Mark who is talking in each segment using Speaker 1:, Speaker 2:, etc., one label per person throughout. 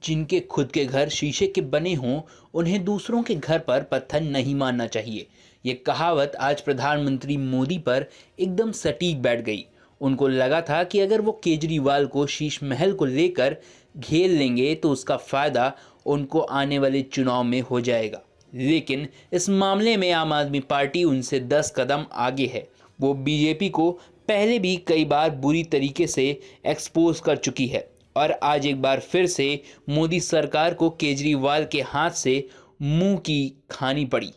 Speaker 1: जिनके खुद के घर शीशे के बने हों, उन्हें दूसरों के घर पर पत्थर नहीं मारना चाहिए। ये कहावत आज प्रधानमंत्री मोदी पर एकदम सटीक बैठ गई। उनको लगा था कि अगर वो केजरीवाल को शीश महल को लेकर घेर लेंगे तो उसका फ़ायदा उनको आने वाले चुनाव में हो जाएगा। लेकिन इस मामले में आम आदमी पार्टी उनसे 10 कदम आगे है। वो बीजेपी को पहले भी कई बार बुरी तरीके से एक्सपोज कर चुकी है और आज एक बार फिर से मोदी सरकार को केजरीवाल के हाथ से मुंह की खानी पड़ी।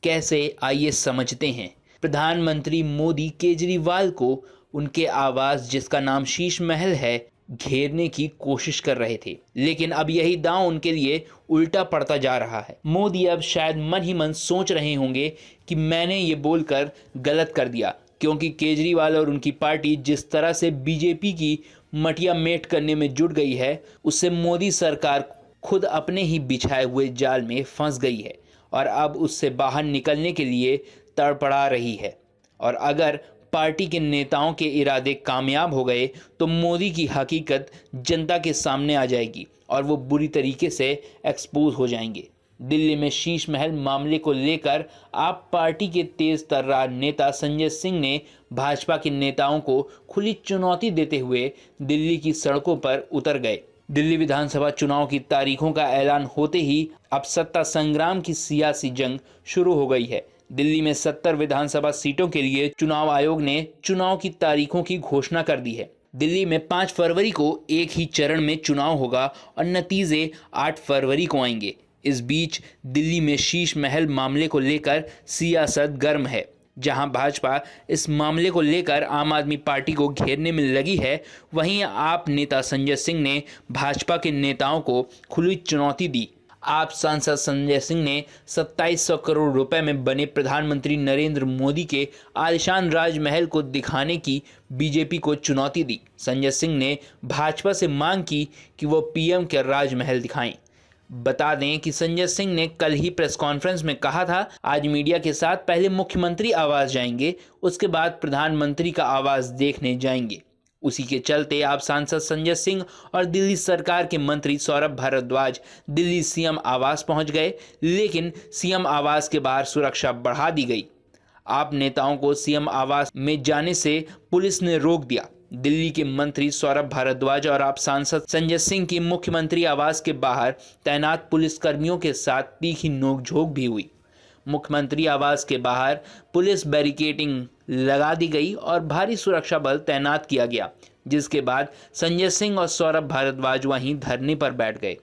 Speaker 1: कैसे, आइए समझते हैं। प्रधानमंत्री मोदी केजरीवाल को उनके आवास जिसका नाम शीश महल है घेरने की कोशिश कर रहे थे, लेकिन अब यही दांव उनके लिए उल्टा पड़ता जा रहा है। मोदी अब शायद मन ही मन सोच रहे होंगे कि मैंने ये बोलकर गलत कर दिया, क्योंकि केजरीवाल और उनकी पार्टी जिस तरह से बीजेपी की मटिया मेट करने में जुट गई है, उससे मोदी सरकार खुद अपने ही बिछाए हुए जाल में फंस गई है और अब उससे बाहर निकलने के लिए तड़पड़ा रही है। और अगर पार्टी के नेताओं के इरादे कामयाब हो गए तो मोदी की हकीकत जनता के सामने आ जाएगी और वो बुरी तरीके से एक्सपोज हो जाएंगे। दिल्ली में शीश महल मामले को लेकर आप पार्टी के तेज तर्रार नेता संजय सिंह ने भाजपा के नेताओं को खुली चुनौती देते हुए दिल्ली की सड़कों पर उतर गए। दिल्ली विधानसभा चुनाव की तारीखों का ऐलान होते ही अब सत्ता संग्राम की सियासी जंग शुरू हो गई है। दिल्ली में 70 विधानसभा सीटों के लिए चुनाव आयोग ने चुनाव की तारीखों की घोषणा कर दी है। दिल्ली में 5 फरवरी को एक ही चरण में चुनाव होगा और नतीजे 8 फरवरी को आएंगे। इस बीच दिल्ली में शीश महल मामले को लेकर सियासत गर्म है। जहां भाजपा इस मामले को लेकर आम आदमी पार्टी को घेरने में लगी है, वहीं आप नेता संजय सिंह ने भाजपा के नेताओं को खुली चुनौती दी। आप सांसद संजय सिंह ने 2700 करोड़ रुपए में बने प्रधानमंत्री नरेंद्र मोदी के आलिशान राजमहल को दिखाने की बीजेपी को चुनौती दी। संजय सिंह ने भाजपा से मांग की कि वो पीएम के राजमहल दिखाएं। बता दें कि संजय सिंह ने कल ही प्रेस कॉन्फ्रेंस में कहा था, आज मीडिया के साथ पहले मुख्यमंत्री आवास जाएंगे, उसके बाद प्रधानमंत्री का आवास देखने जाएंगे। उसी के चलते आप सांसद संजय सिंह और दिल्ली सरकार के मंत्री सौरभ भारद्वाज दिल्ली सीएम आवास पहुंच गए, लेकिन सीएम आवास के बाहर सुरक्षा बढ़ा दी गई। आप नेताओं को सीएम आवास में जाने से पुलिस ने रोक दिया। दिल्ली के मंत्री सौरभ भारद्वाज और आप सांसद संजय सिंह की मुख्यमंत्री आवास के बाहर तैनात पुलिसकर्मियों के साथ तीखी नोकझोंक भी हुई। मुख्यमंत्री आवास के बाहर पुलिस बैरिकेडिंग लगा दी गई और भारी सुरक्षा बल तैनात किया गया, जिसके बाद संजय सिंह और सौरभ भारद्वाज वहीं धरने पर बैठ गए।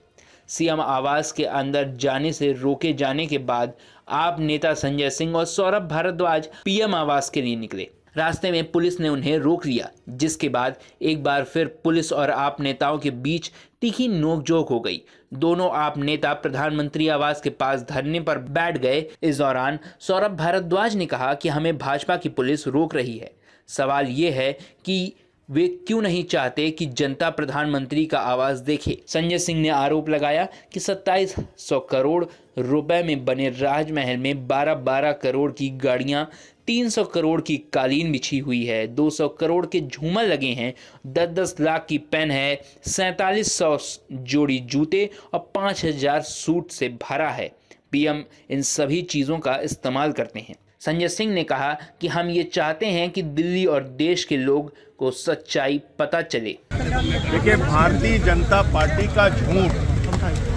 Speaker 1: सीएम आवास के अंदर जाने से रोके जाने के बाद आप नेता संजय सिंह और सौरभ भारद्वाज पीएम आवास के लिए निकले। रास्ते में पुलिस ने उन्हें रोक लिया, जिसके बाद एक बार फिर पुलिस और आप नेताओं के बीच तीखी नोकझोंक हो गई। दोनों आप नेता प्रधानमंत्री आवास के पास धरने पर बैठ गए। इस दौरान सौरभ भारद्वाज ने कहा कि हमें भाजपा की पुलिस रोक रही है। सवाल ये है कि वे क्यों नहीं चाहते कि जनता प्रधानमंत्री का आवास देखे। संजय सिंह ने आरोप लगाया कि 2700 करोड़ रुपए में बने राजमहल में 12-12 करोड़ की गाड़ियां, 300 करोड़ की कालीन बिछी हुई है, 200 करोड़ के झूमर लगे हैं, 10-10 लाख की पेन है, 4700 जोड़ी जूते और 5000 सूट से भरा है। पीएम इन सभी चीज़ों का इस्तेमाल करते हैं। संजय सिंह ने कहा कि हम ये चाहते हैं कि दिल्ली और देश के लोग को सच्चाई पता चले।
Speaker 2: देखिए, भारतीय जनता पार्टी का झूठ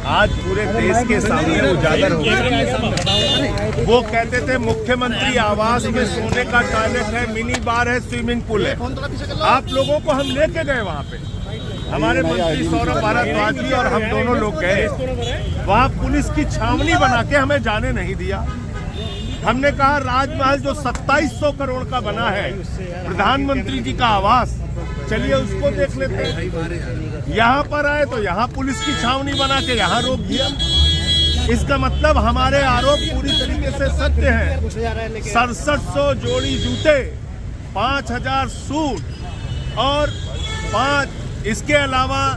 Speaker 2: आज पूरे देश के सामने उजागर हो गया। वो कहते थे मुख्यमंत्री आवास में सोने का टॉयलेट है, मिनी बार है, स्विमिंग पूल है। आप लोगों को हम लेके गए वहाँ पे, हमारे मंत्री सौरभ भारद्वाज जी और हम दोनों लोग गए। वहाँ पुलिस की छावनी बना के हमें जाने नहीं दिया। हमने कहा राजमहल जो 2700 करोड़ का बना है, प्रधानमंत्री जी का आवास, चलिए उसको देख लेते हैं। यहाँ पर आए तो यहाँ पुलिस की छावनी बना के यहाँ रोक दिया। इसका मतलब हमारे आरोप पूरी तरीके से सत्य हैं। 6700 जोड़ी जूते, 5000 सूट और इसके अलावा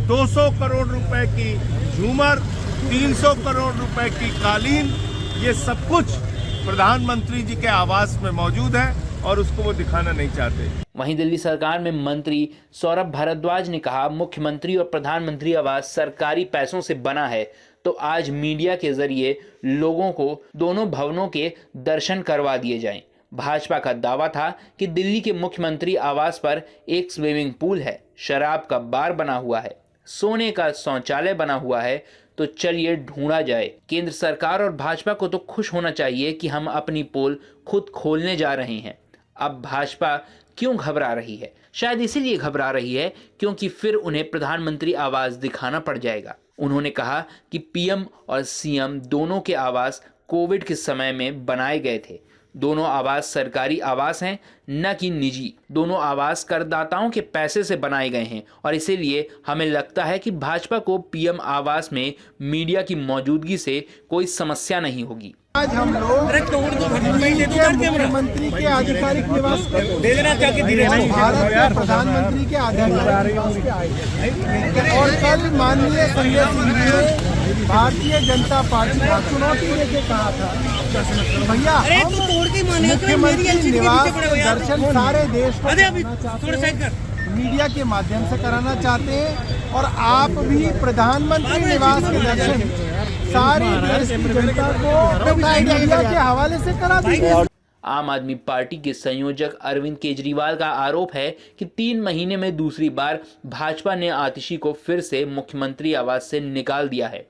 Speaker 2: 200 करोड़ रुपए की झूमर, 300 करोड़ रुपए की कालीन, ये सब कुछ प्रधानमंत्री जी के आवास में मौजूद है। और उसको वो दिखाना नहीं चाहते।
Speaker 1: वहीं दिल्ली सरकार में मंत्री सौरभ भारद्वाज ने कहा, मुख्यमंत्री और प्रधानमंत्री आवास सरकारी पैसों से बना है, तो आज मीडिया के जरिए लोगों को दोनों भवनों के दर्शन करवा दिए जाएं। भाजपा का दावा था कि दिल्ली के मुख्यमंत्री आवास पर एक स्विमिंग पूल है, शराब का बार बना हुआ है, सोने का शौचालय बना हुआ है, तो चलिए ढूंढा जाए। केंद्र सरकार और भाजपा को तो खुश होना चाहिए कि हम अपनी पोल खुद खोलने जा रहे हैं। अब भाजपा क्यों घबरा रही है? शायद इसीलिए घबरा रही है क्योंकि फिर उन्हें प्रधानमंत्री आवास दिखाना पड़ जाएगा। उन्होंने कहा कि पीएम और सीएम दोनों के आवास कोविड के समय में बनाए गए थे। दोनों आवास सरकारी आवास हैं, न कि निजी। दोनों आवास करदाताओं के पैसे से बनाए गए हैं और इसीलिए हमें लगता है कि भाजपा को पीएम आवास में मीडिया की मौजूदगी से कोई समस्या नहीं होगी।
Speaker 3: आज हम लोग मुख्यमंत्री के आधिकारिक निवास भारत के प्रधानमंत्री के आधिकारिक निवास पे आए और कल माननीय संजय सिंह ने भारतीय जनता पार्टी को चुनौती देके कहा था, भैया मुख्यमंत्री निवास के दर्शन सारे देश को कराना चाहते हैं, मीडिया के माध्यम से कराना चाहते हैं और आप भी प्रधानमंत्री निवास के दर्शन सारी देश की जनता को मीडिया के हवाले से करा दीजिए।
Speaker 1: आम आदमी पार्टी के संयोजक अरविंद केजरीवाल का आरोप है कि 3 महीने में दूसरी बार भाजपा ने आतिशी को फिर से मुख्यमंत्री आवास से निकाल दिया है।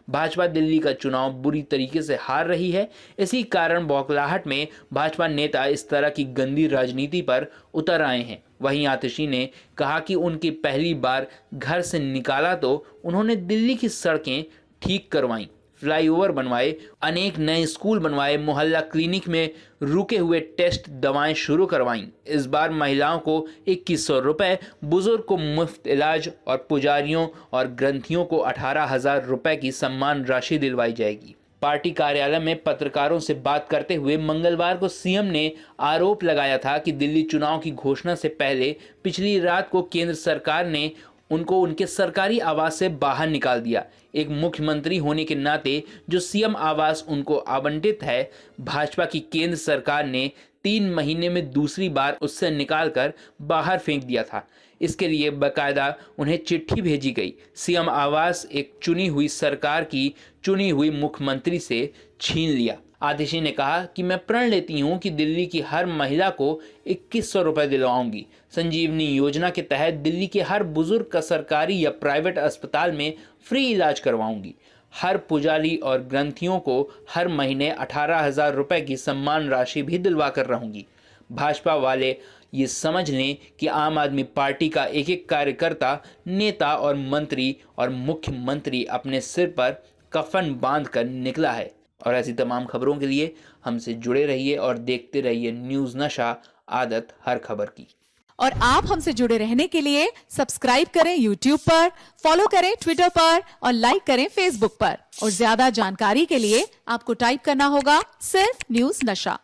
Speaker 1: भाजपा दिल्ली का चुनाव बुरी तरीके से हार रही है। इसी कारण बौखलाहट में भाजपा नेता इस तरह की गंदी राजनीति पर उतर आए हैं। वहीं आतिशी ने कहा कि उनकी पहली बार घर से निकाला तो उन्होंने दिल्ली की सड़कें ठीक करवाई, फ्लाईओवर बनवाए, अनेक नए स्कूल बनवाए, मोहल्ला क्लिनिक में रुके हुए टेस्ट दवाएं शुरू करवाईं। इस बार महिलाओं को 2100 रुपये, बुजुर्ग को मुफ्त इलाज और पुजारियों और ग्रंथियों को 18,000 रुपये की सम्मान राशि दिलवाई जाएगी। पार्टी कार्यालय में पत्रकारों से बात करते हुए मंगलवार को सीएम ने आरोप लगाया था कि दिल्ली चुनाव की घोषणा से पहले पिछली रात को केंद्र सरकार ने उनको उनके सरकारी आवास से बाहर निकाल दिया। एक मुख्यमंत्री होने के नाते जो सीएम आवास उनको आवंटित है, भाजपा की केंद्र सरकार ने 3 महीने में दूसरी बार उससे निकालकर बाहर फेंक दिया था। इसके लिए बाकायदा उन्हें चिट्ठी भेजी गई। सीएम आवास एक चुनी हुई सरकार की चुनी हुई मुख्यमंत्री से छीन लिया। आतिशी ने कहा कि मैं प्रण लेती हूं कि दिल्ली की हर महिला को 2100 रुपये दिलवाऊंगी। संजीवनी योजना के तहत दिल्ली के हर बुजुर्ग का सरकारी या प्राइवेट अस्पताल में फ्री इलाज करवाऊंगी। हर पुजारी और ग्रंथियों को हर महीने 18,000 रुपये की सम्मान राशि भी दिलवा कर रहूंगी। भाजपा वाले ये समझ लें कि आम आदमी पार्टी का एक एक कार्यकर्ता, नेता और मंत्री और मुख्यमंत्री अपने सिर पर कफन बांध कर निकला है। और ऐसी तमाम खबरों के लिए हमसे जुड़े रहिए और देखते रहिए न्यूज़ नशा, आदत हर खबर की।
Speaker 4: और आप हमसे जुड़े रहने के लिए सब्सक्राइब करें YouTube पर, फॉलो करें Twitter पर और लाइक करें Facebook पर। और ज्यादा जानकारी के लिए आपको टाइप करना होगा सिर्फ न्यूज़ नशा।